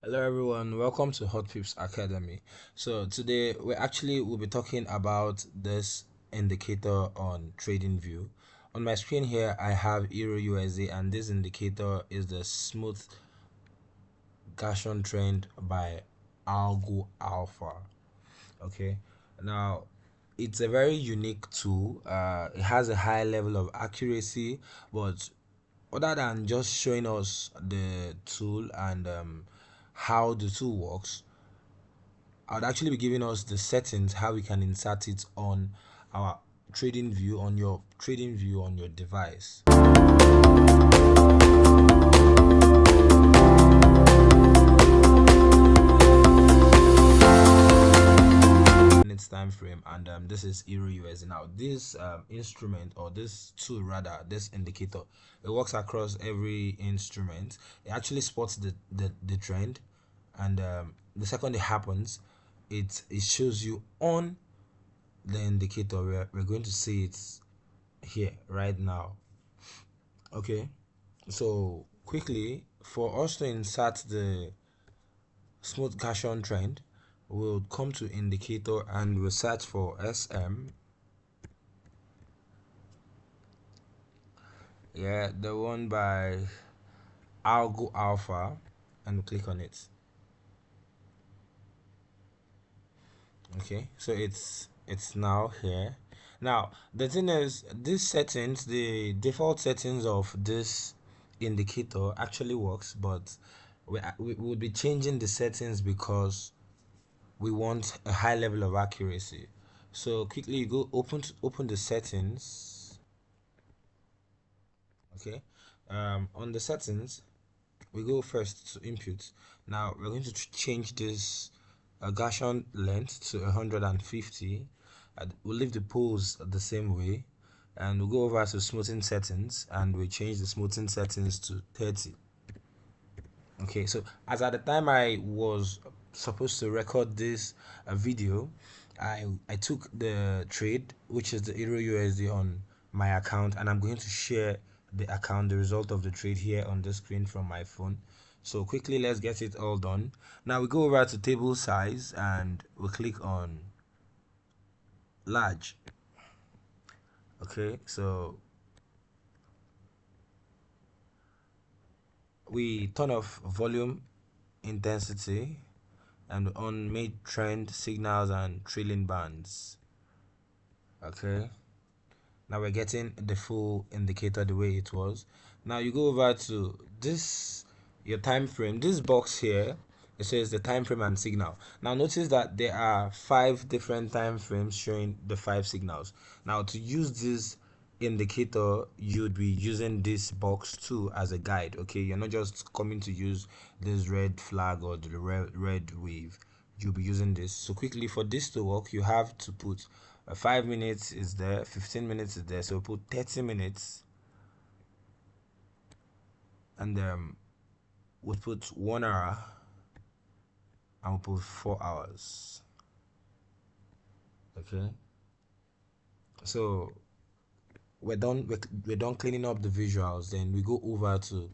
Hello everyone, welcome to Hot Pips Academy. So today will be talking about this indicator on Tradingview. On my screen here I have Euro USD, and this indicator is the smooth Gaussian trend by Algo Alpha. Okay, now it's a very unique tool. It has a high level of accuracy, but other than just showing us the tool and how the tool works, I would actually be giving us the settings, how we can insert it on our Tradingview, on your Tradingview on your device. Minutes time frame, and this is Euro USD. Now this instrument, or this tool rather, this indicator, it works across every instrument. It actually spots the trend, and the second it happens, it shows you on the indicator. We're going to see it here right now. Okay, so quickly, for us to insert the smooth Gaussian trend, we'll come to indicator and we'll search for SM. Yeah, the one by Algo Alpha, and we'll click on it. Okay, so it's now here. Now the thing is, these settings, the default settings of this indicator actually works, but we will be changing the settings because we want a high level of accuracy. So quickly, you go open the settings. Okay, on the settings, we go first to input. Now we're going to change this Gaussian length to 150. We'll leave the poles the same way, and we'll go over to smoothing settings, and we change the smoothing settings to 30. Okay, so as at the time I was supposed to record this video, I took the trade, which is the Euro USD, on my account, and I'm going to share the result of the trade here on the screen from my phone. So quickly, let's get it all done. Now we go over to table size and we click on large. Okay, so we turn off volume, intensity, and on made trend, signals, and trailing bands. Okay, now we're getting the full indicator the way it was. Now you go over to this, your time frame, this box here. It says the time frame and signal. Now notice that there are 5 different time frames showing the 5 signals. Now to use this indicator, you'd be using this box too as a guide. Okay, you're not just coming to use this red flag or the red wave. You'll be using this. So quickly, for this to work, you have to put 5 minutes is there, 15 minutes is there, so put 30 minutes, and we'll put 1 hour, and we'll put 4 hours. Okay, so we're done cleaning up the visuals. Then we go over to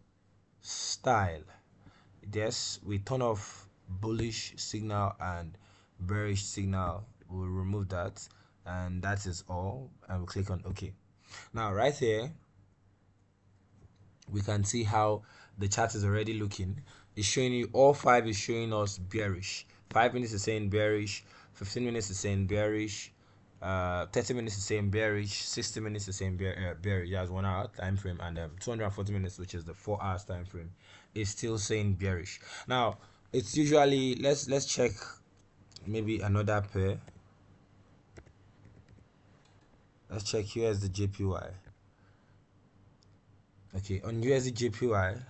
style. Yes, we turn off bullish signal and bearish signal. We'll remove that, and that is all, and we'll click on OK. Now right here we can see how the chart is already looking. It's showing you all 5 is showing us bearish. 5 minutes is saying bearish, 15 minutes is saying bearish, 30 minutes is saying bearish, 60 minutes is saying bearish. That's 1 hour time frame, and 240 minutes, which is the 4 hours time frame, is still saying bearish. Now it's usually, let's check maybe another pair. Let's check USD JPY. Okay, on USD JPY,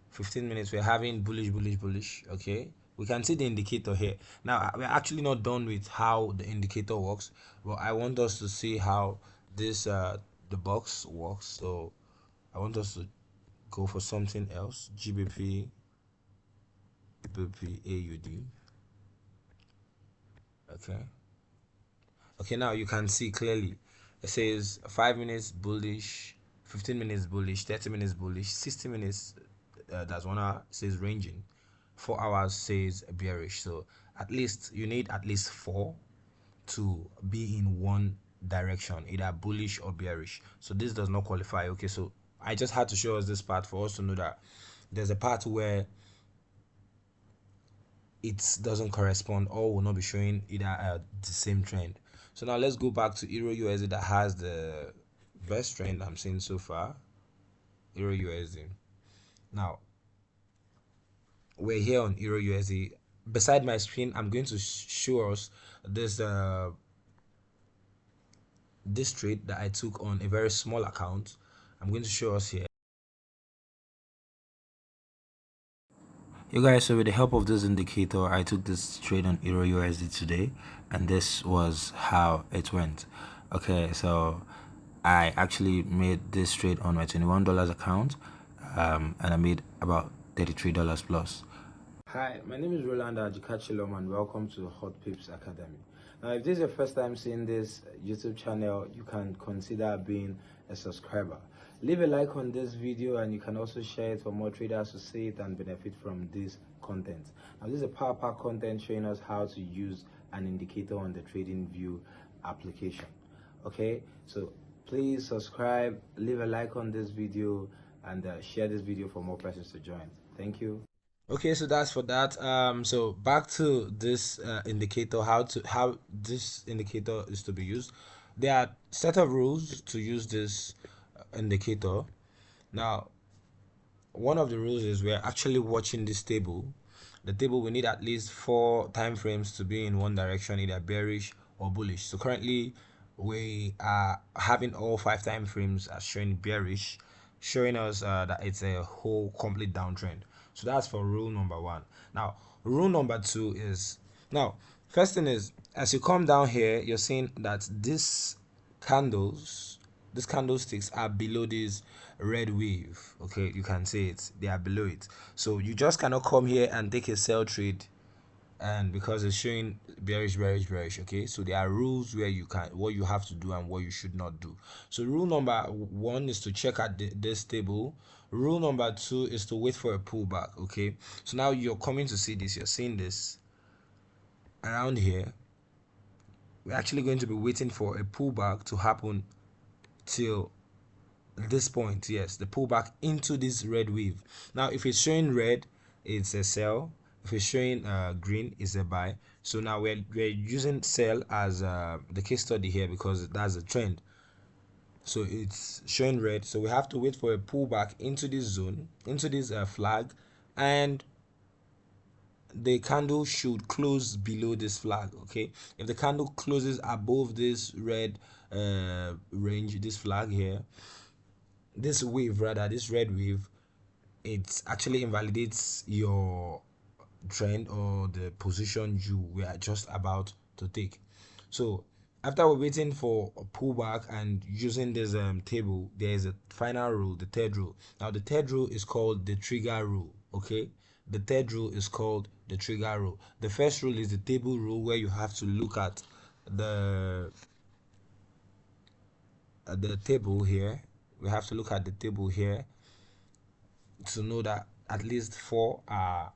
15 minutes we're having bullish. Okay, we can see the indicator here. Now we're actually not done with how the indicator works, but I want us to see how this the box works. So I want us to go for something else. GBP, BP, AUD. Okay, now you can see clearly it says 5 minutes bullish, 15 minutes bullish, 30 minutes bullish, 60 minutes, that's 1 hour, says ranging, 4 hours says bearish. So at least you need at least 4 to be in one direction, either bullish or bearish. So this does not qualify. Okay, so I just had to show us this part for us to know that there's a part where it doesn't correspond or will not be showing either the same trend. So now let's go back to Euro USD that has the best trend I'm seeing so far. Euro USD. Now we're here on Euro USD. Beside my screen, I'm going to show us this trade that I took on a very small account. I'm going to show us here. You guys, so with the help of this indicator, I took this trade on Euro USD today, and this was how it went. Okay, so I actually made this trade on my $21 account, and I made about $33 plus. Hi, my name is Roland Ajikachilom, and welcome to Hot Pips Academy. Now, if this is your first time seeing this YouTube channel, you can consider being a subscriber. Leave a like on this video, and you can also share it for more traders to see it and benefit from this content. Now, this is a power pack content showing us how to use an indicator on the Tradingview application. Okay, so please subscribe, leave a like on this video, and share this video for more persons to join. Thank you. Okay, so that's for that. So back to this indicator, how this indicator is to be used. There are set of rules to use this indicator. Now, one of the rules is we're actually watching this table. The table, we need at least 4 time frames to be in one direction, either bearish or bullish. So currently we are having all 5 time frames as showing bearish, showing us that it's a whole complete downtrend. So that's for rule number 1. Now rule number 2 is, now first thing is, as you come down here, you're seeing that these candlesticks are below this red wave. Okay, you can see it, they are below it. So you just cannot come here and take a sell trade, and because it's showing bearish, bearish, bearish. Okay, so there are rules where you can, what you have to do and what you should not do. So rule number 1 is to check at this table. Rule number 2 is to wait for a pullback. Okay, so now you're coming to see this, you're seeing this around here. We're actually going to be waiting for a pullback to happen till this point. Yes, the pullback into this red wave. Now if it's showing red, it's a sell. If it's showing green, it's a buy. So now we're using sell as the case study here because that's a trend. So it's showing red, so we have to wait for a pullback into this zone, into this flag, and the candle should close below this flag. Okay, if the candle closes above this red range, this flag here, this wave, rather this red wave, it actually invalidates your trend or the position you were just about to take. So after we're waiting for a pullback and using this table, there is a final rule, the third rule. Now the third rule is called the trigger rule. Okay, the third rule is called the trigger rule. The first rule is the table rule, where you have to look at the table here. We have to look at the table here to know that at least 4 are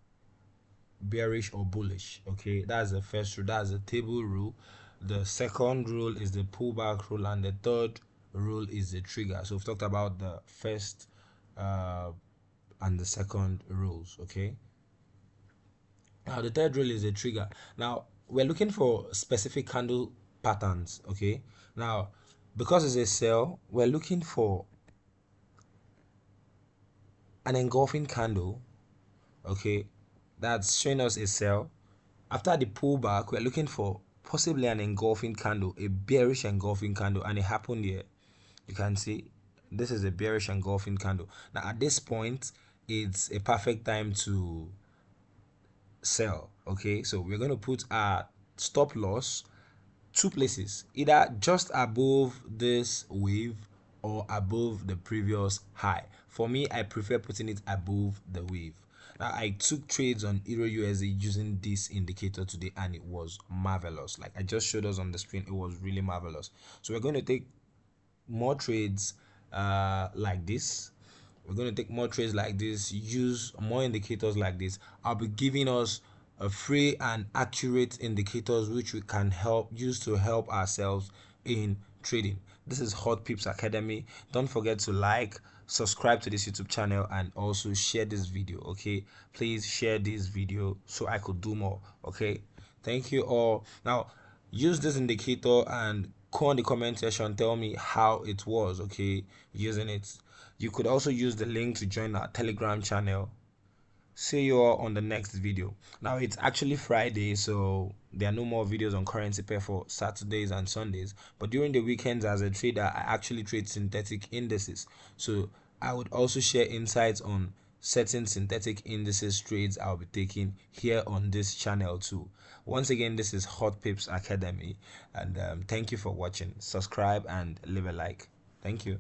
bearish or bullish. Okay, that's the first rule, that's the table rule. The second rule is the pullback rule, and the third rule is the trigger. So we've talked about the first and the second rules. Okay, now the third rule is the trigger. Now we're looking for specific candle patterns. Okay, now because it's a sell, we're looking for an engulfing candle. Okay, that's showing us a sell. After the pullback, we're looking for possibly an engulfing candle, a bearish engulfing candle, and it happened here. You can see this is a bearish engulfing candle. Now at this point, it's a perfect time to sell. Okay, so we're going to put our stop loss 2 places, either just above this wave or above the previous high. For me, I prefer putting it above the wave. Now I took trades on Euro USD using this indicator today, and it was marvelous. Like I just showed us on the screen, it was really marvelous. So we're going to take more trades like this. We're going to take more trades like this, use more indicators like this. I'll be giving us a free and accurate indicators which we can use to help ourselves in trading. This is Hot Pips Academy. Don't forget to like, subscribe to this YouTube channel, and also share this video. Okay, please share this video so I could do more. Okay, thank you all. Now use this indicator and go on the comment section, tell me how it was, okay, using it. You could also use the link to join our Telegram channel. See you all on the next video. Now it's actually Friday, so there are no more videos on currency pair for Saturdays and Sundays, but during the weekends as a trader I actually trade synthetic indices, so I would also share insights on certain synthetic indices trades I'll be taking here on this channel too. Once again, this is Hot Pips Academy, and thank you for watching. Subscribe and leave a like. Thank you.